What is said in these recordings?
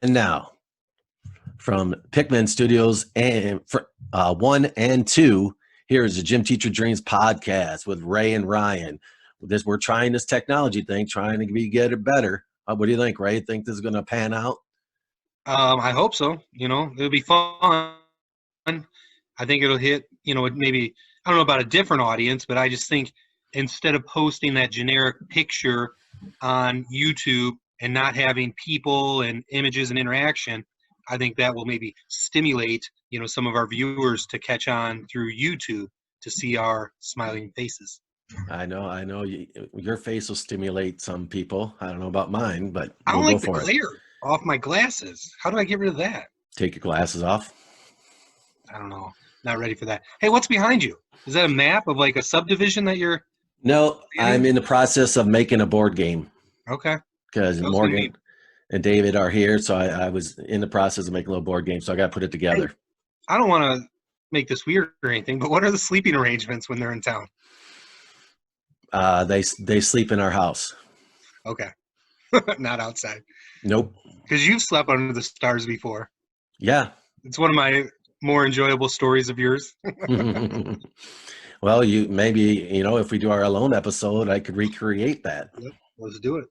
And now, from Pickman Studios and for 1 and 2, here is the Gym Teacher Dreams podcast with Ray and Ryan. We're trying this technology thing, trying to get it better. What do you think, Ray? Think this is going to pan out? I hope so. It'll be fun. I think it'll hit, maybe, I don't know about a different audience, but I just think instead of posting that generic picture on YouTube and not having people and images and interaction, I think that will maybe stimulate, some of our viewers to catch on through YouTube to see our smiling faces. I know. Your face will stimulate some people. I don't know about mine, but I we'll don't go like the for it. glare off my glasses. How do I get rid of that? Take your glasses off. I don't know. Not ready for that. Hey, what's behind you? Is that a map of like a subdivision that you're? No, I'm in the process of making a board game Okay. because Morgan and David are here. So I was in the process of making a little board game. So I got to put it together. Hey, I don't want to make this weird or anything, but what are the sleeping arrangements when they're in town? They sleep in our house. Okay. Not outside. Nope. Because you've slept under the stars before. Yeah. It's one of my more enjoyable stories of yours. Well, if we do our Alone episode, I could recreate that. Yep, let's do it.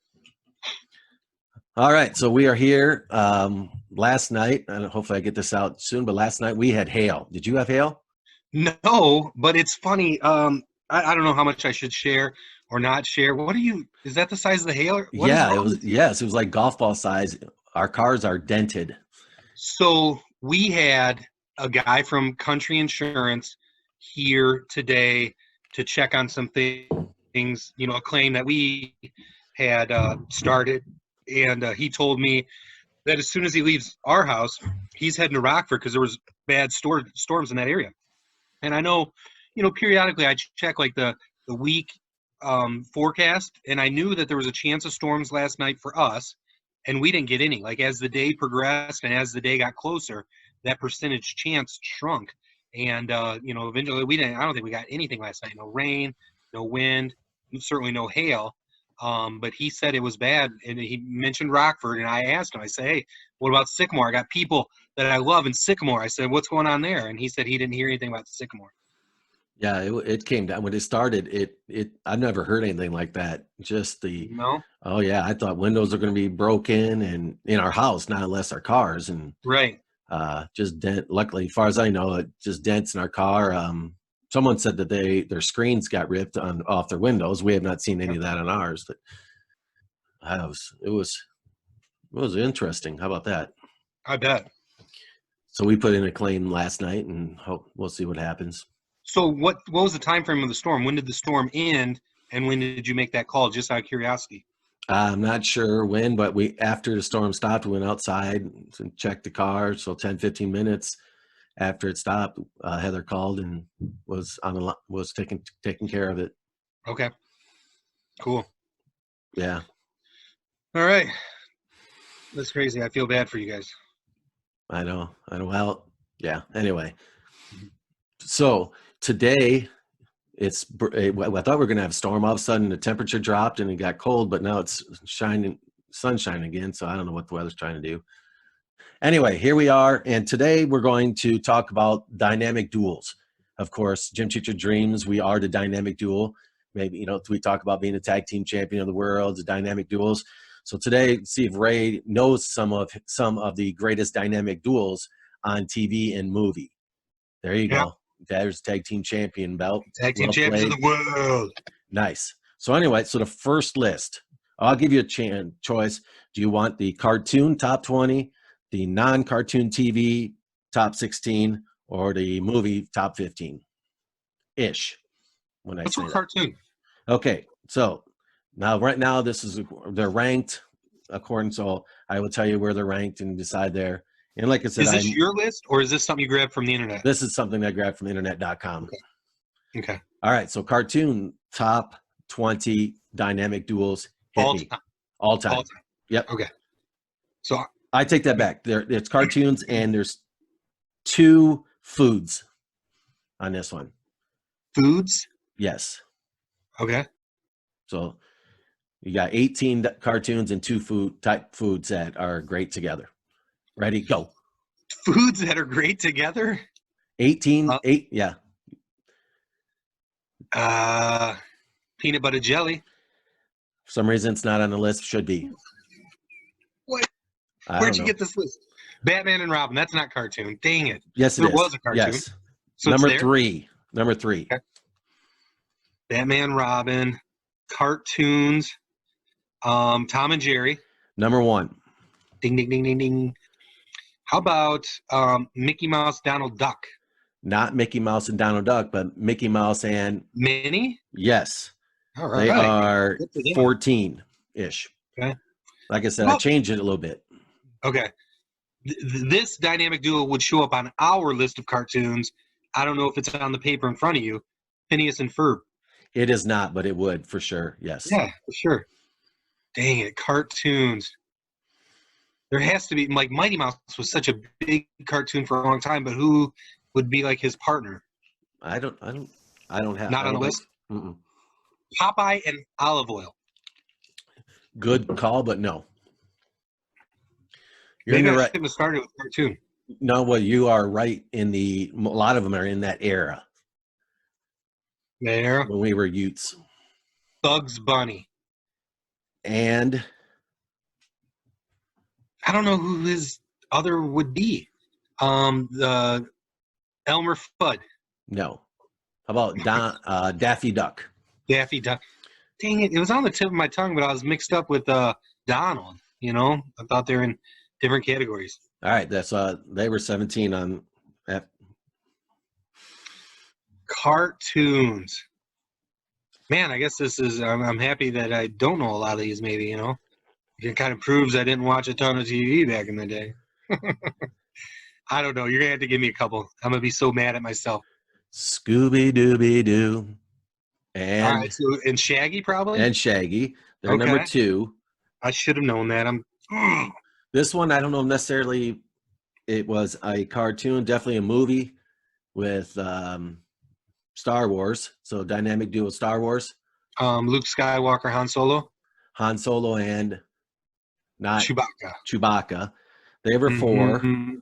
All right. So we are here last night, and hopefully I get this out soon, but last night we had hail. Did you have hail? No, but it's funny. I don't know how much I should share or not share. Is that the size of the hail? It was like golf ball size. Our cars are dented. So we had a guy from Country Insurance here today to check on some things, a claim that we had started. And he told me that as soon as he leaves our house, he's heading to Rockford because there was bad storms in that area. And I know, periodically I check like the week forecast, and I knew that there was a chance of storms last night for us, and we didn't get any. Like as the day progressed and as the day got closer, that percentage chance shrunk. And eventually I don't think we got anything last night. No rain, no wind, certainly no hail. But he said it was bad, and he mentioned Rockford, and I asked him, I said, hey, what about Sycamore? I got people that I love in Sycamore. I said, what's going on there? And he said he didn't hear anything about Sycamore. Yeah, it came down when it started. I've never heard anything like that. Just oh yeah, I thought windows are going to be broken and in our house, not unless our cars, and right. Just dent. Luckily, as far as I know, it just dents in our car. Someone said that their screens got ripped off their windows. We have not seen any of that on ours. But it was interesting. How about that? I bet. So we put in a claim last night, and we'll see what happens. So what was the time frame of the storm? When did the storm end, and when did you make that call? Just out of curiosity. I'm not sure when, but after the storm stopped, we went outside and checked the car. So 10, 15 minutes after it stopped, Heather called and was taking care of it. Okay. Cool. Yeah. All right. That's crazy. I feel bad for you guys. I know. Well, yeah. Anyway. So today I thought we were going to have a storm. All of a sudden the temperature dropped and it got cold, but now it's sunshine again. So I don't know what the weather's trying to do. Anyway, here we are. And today we're going to talk about dynamic duels. Of course, Gym Teacher Dreams, we are the dynamic duel. Maybe, we talk about being a tag team champion of the world, the dynamic duels. So today, see if Ray knows some of the greatest dynamic duels on TV and movie. There you go. There's tag team champion belt. Tag team champions of the world. Nice. So anyway, so the first list, I'll give you a choice. Do you want the cartoon top 20, the non-cartoon TV top 16, or the movie top 15-ish? What's a cartoon? Okay, so right now they're ranked according. So I will tell you where they're ranked and decide there. And like I said, is this your list or is this something you grabbed from the internet? This is something I grabbed from internet.com. Okay. All right, so cartoon top 20 dynamic duels. All time. Yep. Okay. So I take that back. It's cartoons and there's 2 foods on this one. Foods? Yes. Okay. So you got 18 cartoons and 2 foods that are great together. Ready, go. Foods that are great together. 18, Uh, 8, yeah. Peanut butter jelly. For some reason, it's not on the list. Should be. What? I Where'd don't you know. get this list? Batman and Robin. That's not cartoon. Dang it. Yes, it There is. was a cartoon. Yes. So it's Number there. 3. Number 3. Okay. Batman, Robin, cartoons. Tom and Jerry. Number 1. Ding, ding, ding, ding, ding. How about Mickey Mouse, Donald Duck? Not Mickey Mouse and Donald Duck, but Mickey Mouse and Minnie? yes. All They right. are Good for them. 14-ish. Okay. Like I said, I Well- changed it a little bit. Okay. This dynamic duo would show up on our list of cartoons. I don't know if it's on the paper in front of you. Phineas and Ferb. It is not, but it would for sure. Yes. Yeah, for sure. Dang it, cartoons. There has to be, like, Mighty Mouse was such a big cartoon for a long time, but who would be like his partner? I don't have. Not I on the don't- list? Mm-mm. Popeye and Olive Oil. Good call, but no. You're Maybe I right. shouldn't have started with cartoon. No, well, you are right. A lot of them are in that era There. when we were youths. Bugs Bunny. And I don't know who his other would be. The Elmer Fudd. no. How about Daffy Duck? Daffy Duck. Dang it, it was on the tip of my tongue, but I was mixed up with Donald, you know? I thought they were in different categories. All right, that's they were 17 on that. Cartoons. Man, I guess this is, I'm happy that I don't know a lot of these, maybe, you know? It kind of proves I didn't watch a ton of TV back in the day. I don't know. You're going to have to give me a couple. I'm going to be so mad at myself. Scooby Dooby Doo All and right, so, and Shaggy, probably? and Shaggy. They're number Okay. 2. I should have known that. This one, I don't know necessarily. It was a cartoon, definitely a movie with Star Wars. So dynamic duo Star Wars, Luke Skywalker, Han Solo, Han Solo and not Chewbacca. Chewbacca. They were 4. Mhm.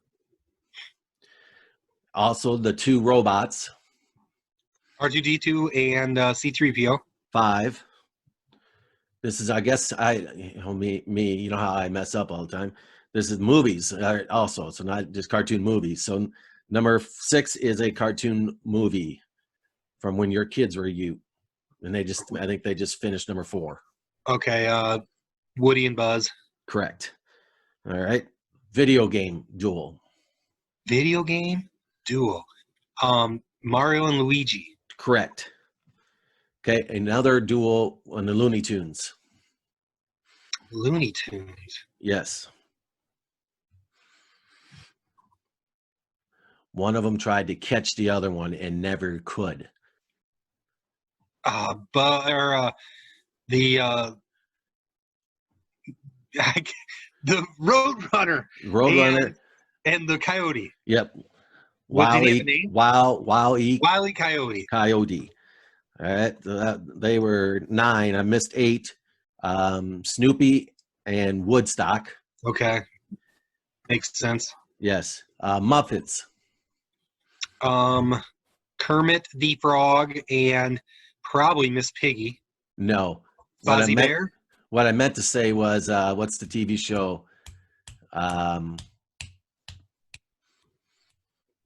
Also, the 2 robots, R2D2 and C3PO. 5. This is, I guess, me, you know how I mess up all the time. This is movies also, so not just cartoon movies. So number 6 is a cartoon movie from when your kids were you, and I think they just finished number 4. Okay, Woody and Buzz. Correct. All right. Video game duel. Video game duo. Mario and Luigi. Correct. Okay, another duel on the Looney Tunes. Looney Tunes. Yes. One of them tried to catch the other one and never could. The Roadrunner Roadrunner. and the Coyote. Yep. What, did he have a Wile name? Wow E Wile E. Coyote. Coyote. All right. They were 9. I missed 8. Snoopy and Woodstock. Okay, makes sense. Yes. Muppets. Kermit the Frog and probably Miss Piggy. No. Fozzie Bear. What I meant to say was, what's the TV show?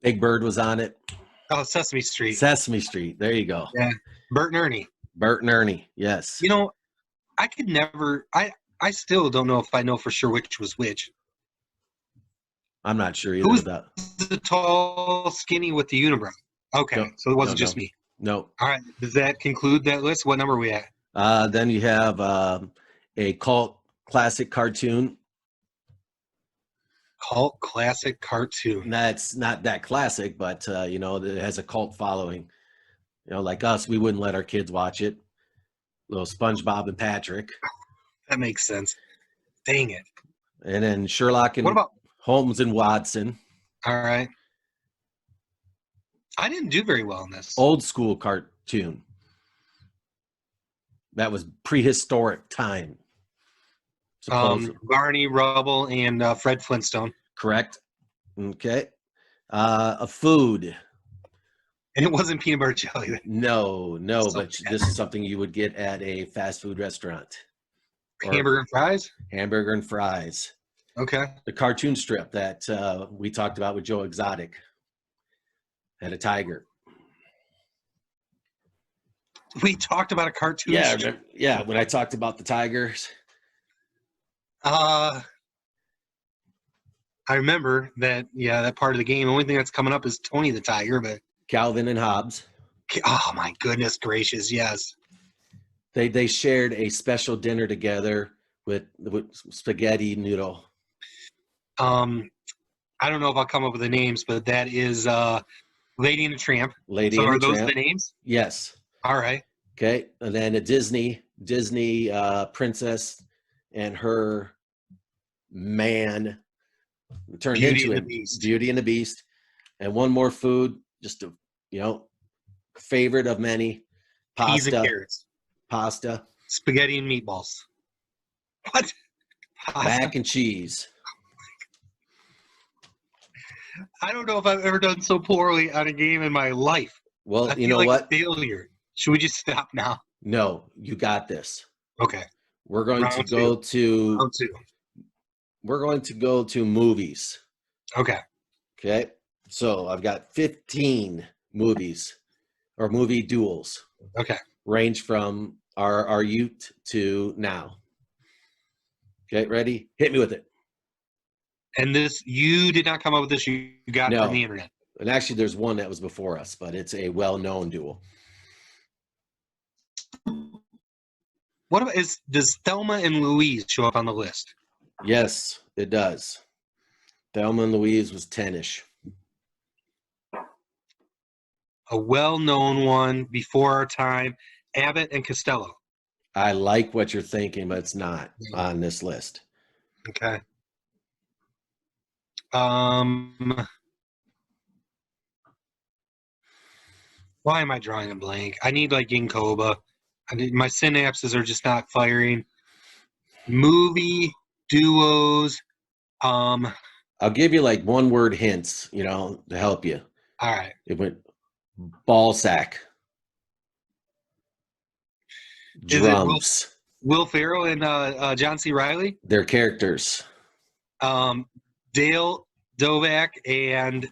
Big Bird was on it. Oh, Sesame Street. Sesame Street. There you go. Yeah. Bert and Ernie. Bert and Ernie. Yes. You know, I could never. I still don't know if I know for sure which was which. I'm not sure either. Who's of that. the tall, skinny with the unibrow? Okay, No, so it wasn't no, just no. me. No. All right, does that conclude that list? What number are we at? Then you have a cult classic cartoon. Cult classic cartoon. That's not that classic, but it has a cult following. Like us, we wouldn't let our kids watch it. Little SpongeBob and Patrick, That makes sense. Dang it. and then Sherlock and What about? Holmes and Watson. All right. I didn't do very well in this. Old school cartoon. That was prehistoric time. Supposedly. Barney Rubble and Fred Flintstone. Correct. Okay. A food. And it wasn't peanut butter jelly. No, So but this is something you would get at a fast food restaurant. Or hamburger and fries? hamburger and fries. Okay. The cartoon strip that we talked about with Joe Exotic had a tiger. We talked about a cartoon Yeah, strip. yeah. When I talked about the tigers, I remember that, yeah, that part of the game. The only thing that's coming up is Tony the Tiger, but Calvin and Hobbes, oh my goodness gracious, yes. they shared a special dinner together with spaghetti noodle. I don't know if I'll come up with the names, but that is Lady and the Tramp. Lady So and are the those Tramp. the names? Yes. All right. Okay. And then a Disney princess and her man turned Beauty into and a the Beast. Beauty and the Beast. And one more food, just a favorite of many. Peas and Pasta. carrots. Pasta. Spaghetti and meatballs. What? Mac and cheese. I don't know if I've ever done so poorly on a game in my life. Well, I you feel know like what? a failure. Should we just stop now? No, you got this. Okay. We're going Round to two. go to Round two. we're going to go to movies. Okay. Okay. So I've got 15 movies or movie duels. Okay. Range from our youth to now. Okay, ready? Hit me with it. And this, you did not come up with this. You got it No. from the internet. And actually, there's one that was before us, but it's a well-known duel. What about does Thelma and Louise show up on the list? Yes, it does. Thelma and Louise was 10-ish. A well-known one before our time, Abbott and Costello. I like what you're thinking, but it's not on this list. Okay. Why am I drawing a blank? I need like Ginkoba. My synapses are just not firing. Movie duos. All I'll give you like one-word hints, to help you. right. It went ball sack. Is it Drums. Will Ferrell and John C. Reilly? Their characters. Dale Dovak and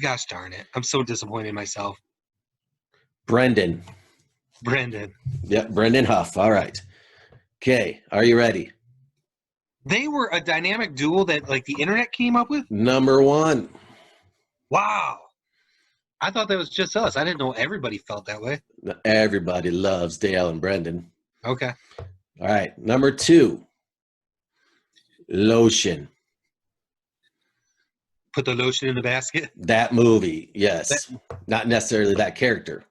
gosh darn it, I'm so disappointed in myself. Brendan. Brendan. Yep, Brendan Huff. All right. Okay, are you ready? They were a dynamic duo that like the internet came up with? Number one. Wow. I thought that was just us. I didn't know everybody felt that way. Everybody loves Dale and Brendan. Okay. All right, number two. Lotion. Put the lotion in the basket. That movie, yes. Not necessarily that character.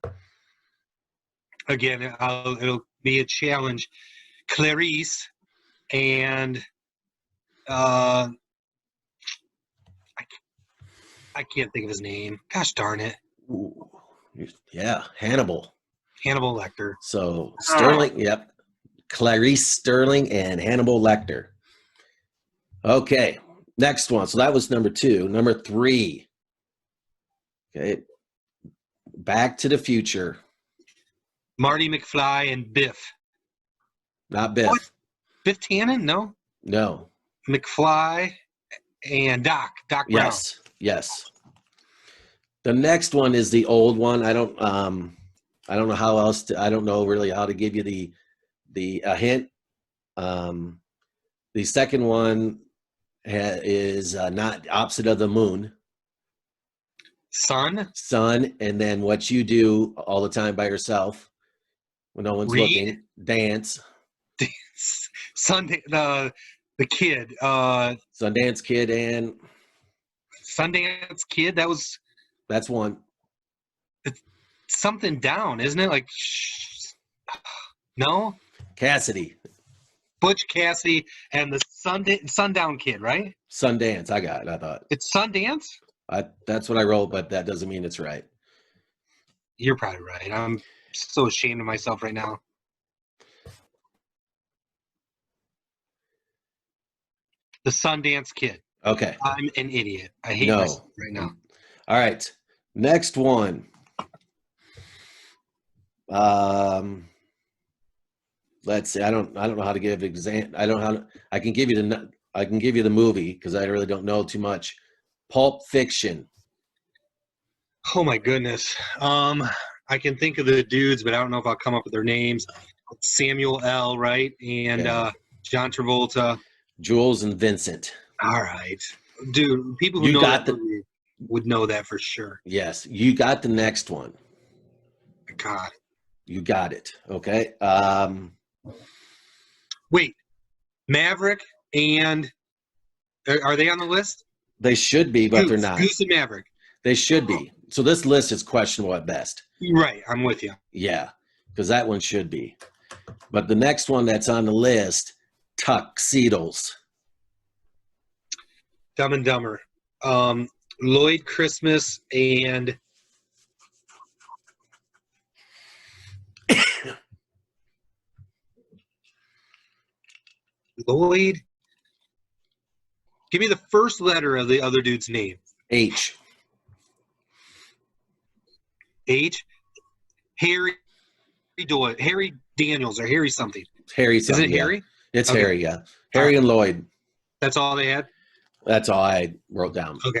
Again, it'll be a challenge. Clarice and I can't think of his name. Gosh darn it. Ooh, yeah, Hannibal. Hannibal Lecter. So Sterling, yep. Clarice Sterling and Hannibal Lecter. Okay, next one. So that was number two. Number three. Okay. Back to the Future. Marty McFly and Biff. Not Biff. What? Biff Tannen? No. No. McFly and Doc Brown. Yes. The next one is the old one. I don't know how else to, I don't know really how to give you the hint. The second one is not opposite of the moon. Sun, and then what you do all the time by yourself when no one's looking. Dance. Sunday, the kid. Sundance Kid and Sundance Kid. that's one. It's something down, isn't it? Like, no. Cassidy. Butch Cassidy and the Sundown Kid, right? Sundance. I got it. I thought it's Sundance. That's what I wrote, but that doesn't mean it's right. You're probably right. I'm so ashamed of myself right now. The Sundance Kid. Okay. I'm an idiot. I hate No. myself right now. All right. Next one. Let's see. I don't know how to give I can give you the movie because I really don't know too much. Pulp Fiction. Oh my goodness. I can think of the dudes, but I don't know if I'll come up with their names. Samuel L. Right, and Yeah. John Travolta. Jules and Vincent. All right, dude. People who You know got that movie would know that for sure. Yes, you got the next one. God. You got it. Okay. Wait, Maverick and are they on the list? They should be, but they're not. Goose and Maverick. They should be. So this list is questionable at best. Right, I'm with you. Yeah, because that one should be. But the next one that's on the list, Tuxedos. Dumb and Dumber. Lloyd Christmas and Lloyd. Give me the first letter of the other dude's name. H. H. Harry Doyle. Harry Daniels or Harry something. Harry Is something. it Yeah. Harry? It's Okay. Harry, yeah. Harry and Lloyd. That's all they had? That's all I wrote down. Okay.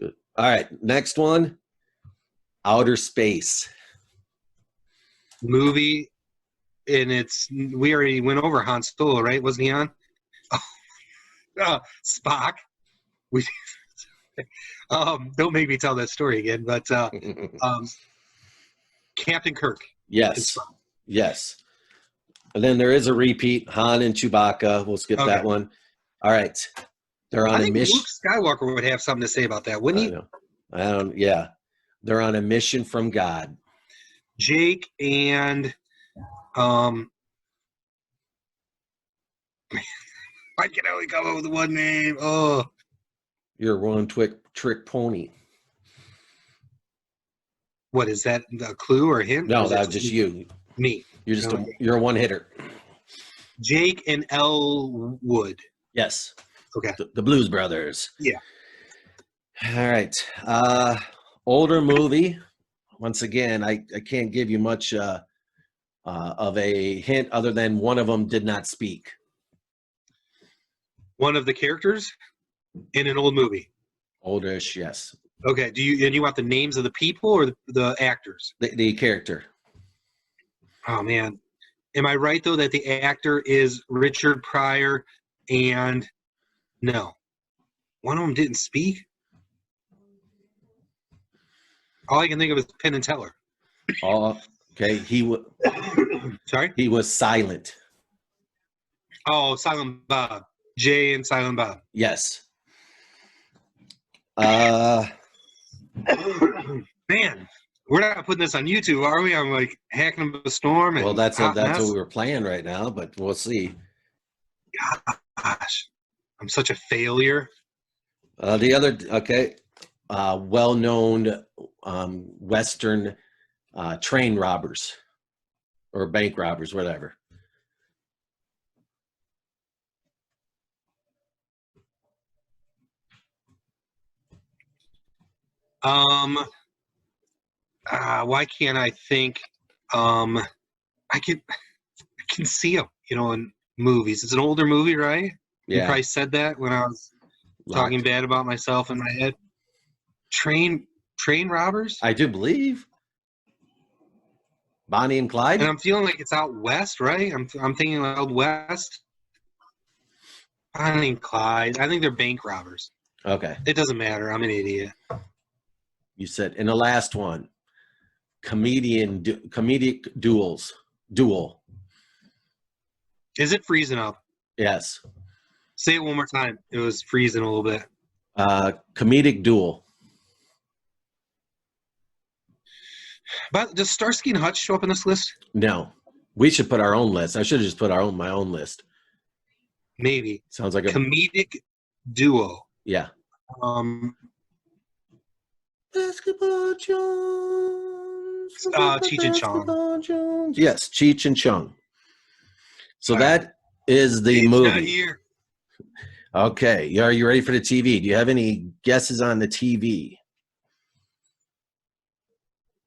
Good. All right, next one, Outer Space. Movie, and we already went over Han Solo, right? Wasn't he on? Spock. We don't make me tell that story again, but Captain Kirk. Yes, yes. And then there is a repeat, Han and Chewbacca. We'll skip that one. All right. They're on I a think mission. Luke Skywalker would have something to say about that, wouldn't he? I don't, yeah. They're on a mission from God. Jake and I can only come up with one name. Oh, You're one trick pony. what is that? A clue or a hint? No, Or is that that was just you. me. You're just Okay. you're a one hitter. Jake and Elwood. Yes. Okay. The Blues Brothers. Yeah. All right. Older movie. Once again, I can't give you much of a hint other than one of them did not speak. One of the characters in an old movie. Oldish, yes. Okay. Do you want the names of the people or the actors? The character. Oh man. Am I right though that the actor is Richard Pryor and no. One of them didn't speak? All I can think of is Penn and Teller. Oh, okay. Sorry? He was silent. Oh, Silent Bob. Jay and Silent Bob. Yes. Man, we're not putting this on YouTube, are we? I'm like hacking up a storm. And Well, that's Hot what Mess. we're playing right now, but we'll see. Gosh, I'm such a failure. The other, okay, well-known Western train robbers or bank robbers, whatever. Why can't I think? I can see them, in movies. It's an older movie, right? You Yeah. probably said that when I was talking bad about myself in my head. Train robbers? I do believe. Bonnie and Clyde? And I'm feeling like it's out west, right? I'm thinking out west. Bonnie and Clyde. I think they're bank robbers. Okay. It doesn't matter. I'm an idiot. You said, in the last one, comedic duel. Is it freezing up? Yes. Say it one more time. It was freezing a little bit. Comedic duel. But does Starsky and Hutch show up in this list? No. We should put our own list. I should have just put my own list. Maybe. Sounds like a Comedic duo. yeah. Basketball Jones. Cheech and Chong. Jones. Yes, Cheech and Chong. So All that is the It's movie. not here. Okay. Are you ready for the TV? Do you have any guesses on the TV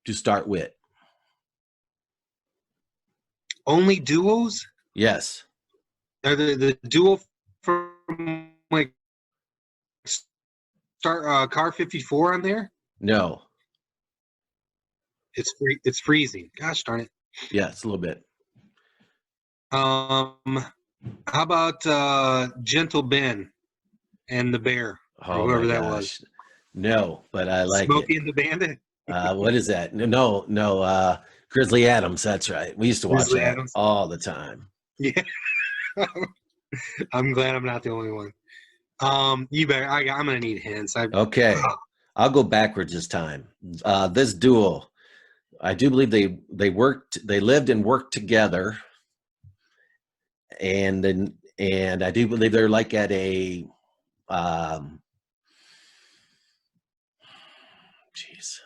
to start with? Only duos? Yes. Are the duo from like Star Car 54 on there? No. It's freezing. Gosh darn it. Yes, a little bit. How about Gentle Ben and the Bear, or Oh whoever my that was? gosh. No, but I like it. Smokey and the Bandit. What is that? No. Grizzly Adams. That's right. We used to watch Grizzly that Adams. all the time. Yeah. I'm glad I'm not the only one. You better. I'm gonna need hints. Okay. I'll go backwards this time. This duo, I do believe they lived and worked together, and I do believe they're like at a jeez,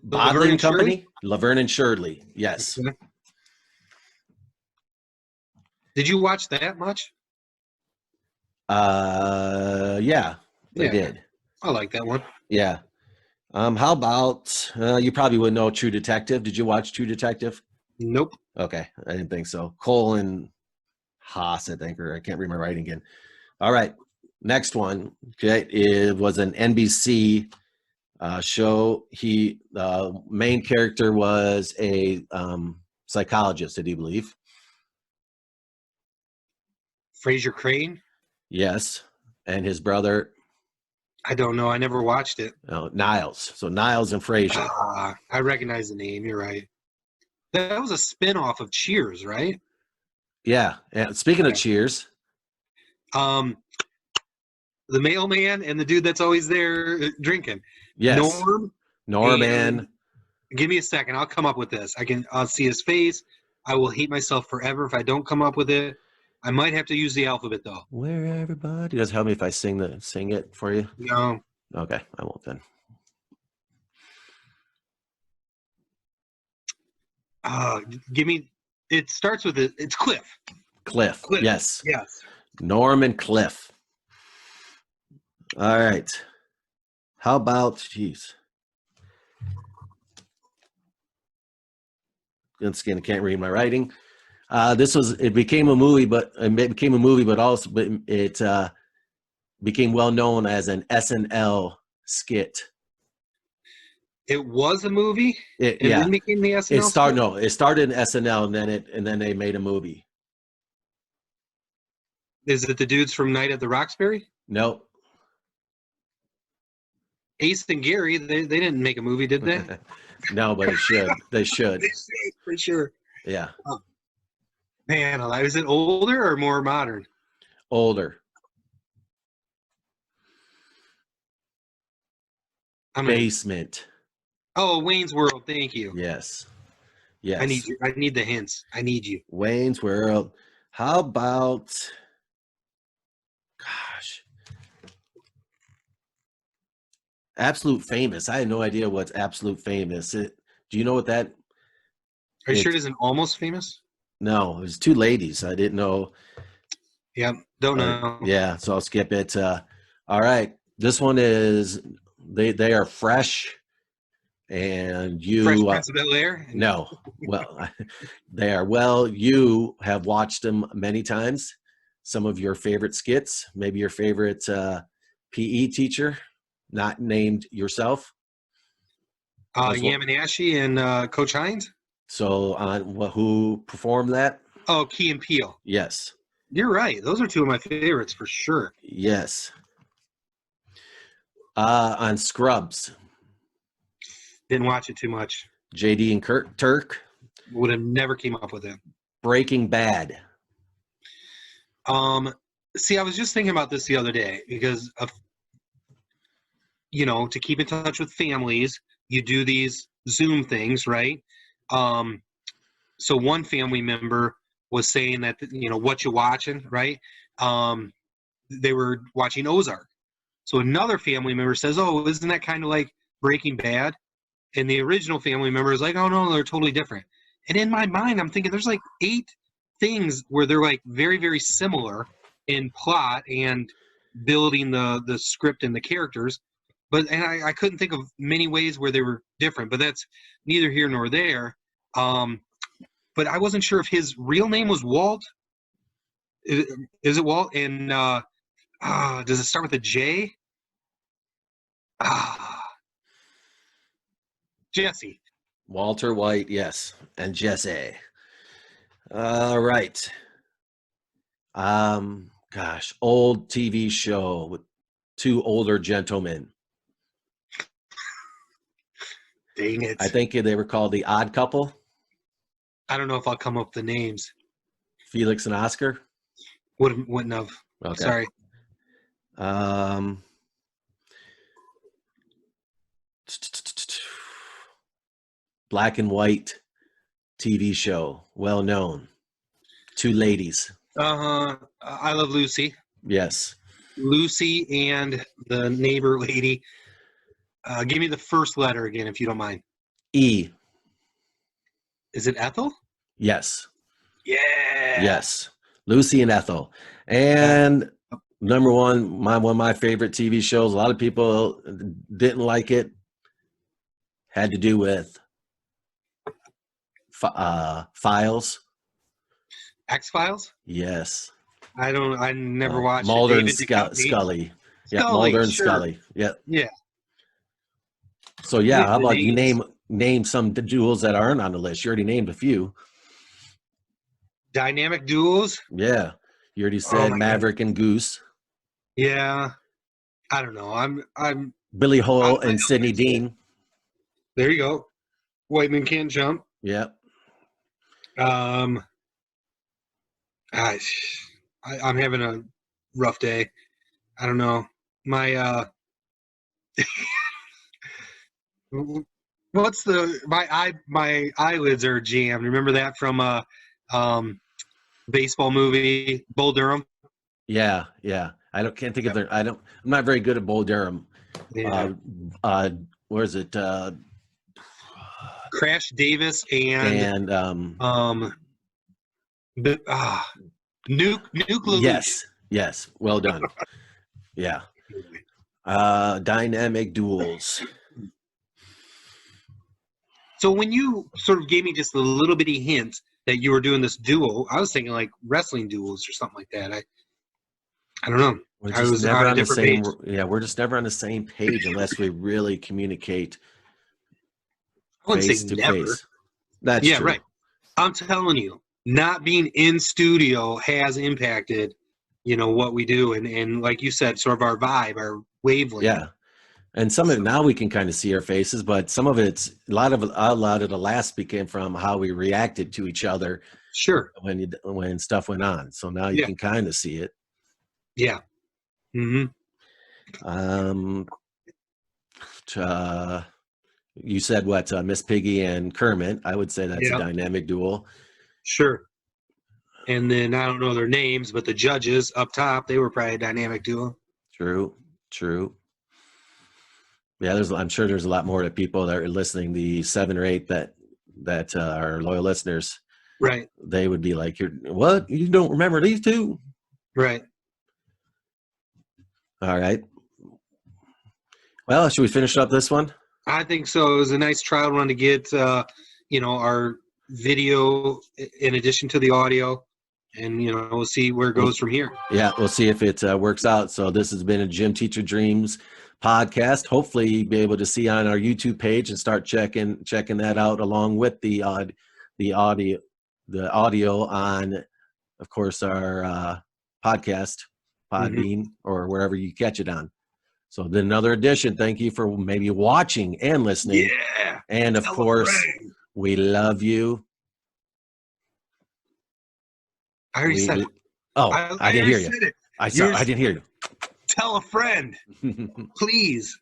bottling company, Laverne and Shirley. Yes. Okay. Did you watch that much? Yeah, they Yeah. did. I like that one. Yeah. How about you probably would know True Detective. Did you watch True Detective? Nope. Okay, I didn't think so. Cole and Haas, I think, or I can't read my writing again. All right, next one. Okay, it was an NBC show. The main character was a psychologist, I do believe. Fraser Crane. Yes, and his brother. I don't know. I never watched it. Niles. So Niles and Fraser. I recognize the name. You're right. That was a spin-off of Cheers, right? Yeah. And speaking of Cheers. The mailman and the dude that's always there drinking. Yes. Norm and give me a second. I'll come up with this. I'll see his face. I will hate myself forever if I don't come up with it. I might have to use the alphabet though. Where everybody does help me if I sing it for you. No. Okay, I won't then. Give me. It starts with it. It's Cliff. Cliff. Yes. Yes. Norm and Cliff. All right. How about jeez? Once again, I can't read my writing. It became a movie, but also it became well known as an SNL skit. It was a movie. Then became the SNL. It started in SNL, and then they made a movie. Is it the dudes from Night at the Roxbury? No. Ace and Gary, they didn't make a movie, did they? No, but it should. They should. For sure. Yeah. Man, is it older or more modern? Older. Basement. Oh, Wayne's World. Thank you. Yes. Yes. I need you. I need the hints. I need you. Wayne's World. How about? Gosh. Absolute Famous. I had no idea what's Absolute Famous. Do you know what that? Are you sure it isn't Almost Famous? No, it was two ladies. I didn't know. Yeah, don't know. Yeah, so I'll skip it. All right, this one is they are fresh, and you. Fresh Prince of Bel-Air? No, well, they are. Well, you have watched them many times. Some of your favorite skits, maybe your favorite PE teacher, not named yourself. Yamanashi and Coach Hines. So who performed that? Oh, Key and Peele. Yes. You're right. Those are two of my favorites for sure. Yes. On Scrubs. Didn't watch it too much. JD and Turk. Would have never came up with it. Breaking Bad. See, I was just thinking about this the other day because of, to keep in touch with families, you do these Zoom things, right? So one family member was saying that, what you watching, right? They were watching Ozark. So another family member says, oh, isn't that kind of like Breaking Bad? And the original family member is like, oh, no, they're totally different. And in my mind, I'm thinking there's like 8 things where they're like very, very similar. in plot and building the script and the characters. And I couldn't think of many ways where they were different, but that's neither here nor there. But I wasn't sure if his real name was Walt. Is it Walt? And does it start with a J? Jesse. Walter White, yes, and Jesse. All right. Gosh, old TV show with two older gentlemen. Dang it. I think they were called The Odd Couple. I don't know if I'll come up with the names. Felix and Oscar. Wouldn't have. Okay. Sorry. Black and white TV show, well known. Two ladies. I Love Lucy. Yes. Lucy and the neighbor lady. Give me the first letter again, if you don't mind. E. Is it Ethel? Yes. Yeah. Yes. Lucy and Ethel. And number one, one of my favorite TV shows. A lot of people didn't like it. Had to do with Files. X-Files? Yes. I never watched Mulder it. and Scully. Yeah, Mulder and sure. Scully. Yeah. Yeah. So yeah, how about you names. name some duels that aren't on the list? You already named a few. Dynamic Duels? Yeah. You already said Maverick and Goose. Yeah. I don't know. I'm Billy Hoyle and Sidney Dean. There you go. White Men Can't Jump. Yeah. I'm having a rough day. I don't know. My my eyelids are jammed. Remember that from baseball movie Bull Durham? Yeah. Can't think of their. I'm not very good at Bull Durham. Yeah. Where is it? Crash Davis and Nuke LaLoosh. Yes. Well done. Yeah. Dynamic Duels. So when you sort of gave me just a little bitty hint that you were doing this duel, I was thinking like wrestling duels or something like that. I don't know. We're I was never on a on the different same. page. Yeah, we're just never on the same page unless we really communicate I wouldn't face say to never. face. That's true. Right. I'm telling you, not being in studio has impacted, what we do, and like you said, sort of our vibe, our wavelength. Yeah. And some of it now we can kind of see our faces, but some of it's a lot of the last became from how we reacted to each other. Sure. When stuff went on. So now you can kind of see it. Yeah. Mm-hmm. You said what, Miss Piggy and Kermit. I would say that's a dynamic duel. Sure. And then I don't know their names, but the judges up top, they were probably a dynamic duo. True. Yeah, I'm sure there's a lot more to people that are listening. The 7 or 8 that are loyal listeners, right? They would be like, "What? You don't remember these two?" Right. All right. Well, should we finish up this one? I think so. It was a nice trial run to get, our video in addition to the audio, and we'll see where it goes from here. Yeah, we'll see if it works out. So this has been a Gym Teacher Dreams podcast. Hopefully you'll be able to see on our YouTube page and start checking that out along with the audio on, of course, our podcast, Podbean, or wherever you catch it on. So then another edition. Thank you for maybe watching and listening. Yeah. And of course, we love you. I already said it. Oh, I didn't hear you. Said it. I didn't hear you. Tell a friend, please.